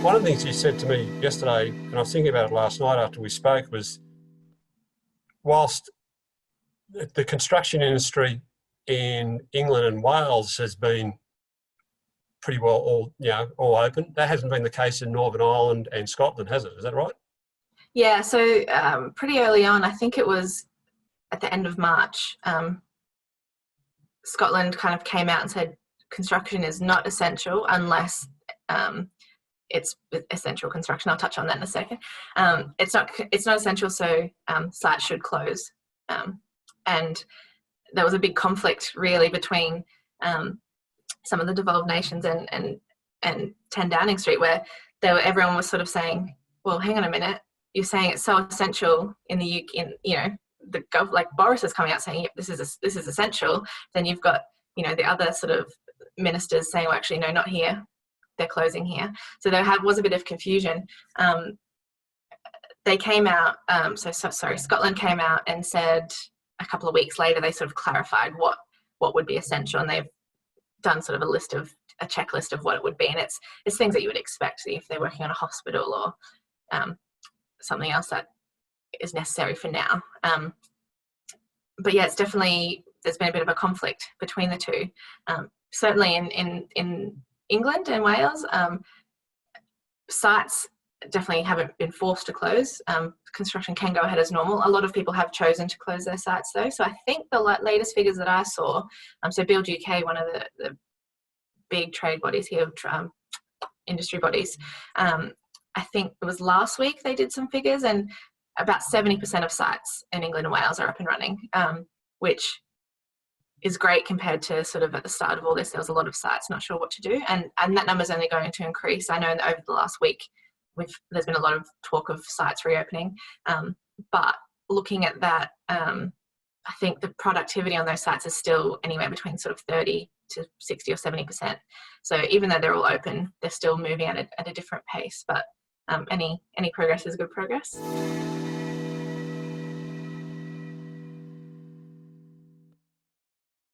One of the things you said to me yesterday, and I was thinking about it last night after we spoke, was whilst the construction industry in England and Wales has been pretty well all open, that hasn't been the case in Northern Ireland and Scotland, has it? Is that right? Yeah, so pretty early on, I think it was at the end of March, Scotland kind of came out and said construction is not essential unless it's essential construction. I'll touch on that in a second. It's not essential, so sites should close. And there was a big conflict really between some of the devolved nations and 10 Downing Street, where everyone was sort of saying, well, hang on a minute, you're saying it's so essential in the UK, like Boris is coming out saying, yep, this is essential. Then you've got, the other sort of ministers saying, well, actually, no, not here. They're closing here. So there was a bit of confusion. They came out, Scotland came out and said a couple of weeks later, they sort of clarified what would be essential. And they've done sort of a checklist of what it would be. And it's things that you would expect if they're working on a hospital or something else that is necessary for now. But yeah, it's definitely, there's been a bit of a conflict between the two. Certainly in England and Wales, sites definitely haven't been forced to close. Construction can go ahead as normal. A lot of people have chosen to close their sites though. So I think the latest figures that I saw, so Build UK, one of the big trade bodies here, industry bodies, I think it was last week they did some figures, and about 70% of sites in England and Wales are up and running, which is great compared to sort of at the start of all this, there was a lot of sites not sure what to do. And that number's only going to increase. I know that over the last week, there's been a lot of talk of sites reopening. But looking at that, I think the productivity on those sites is still anywhere between sort of 30 to 60 or 70%. So even though they're all open, they're still moving at a different pace. But any progress is good progress.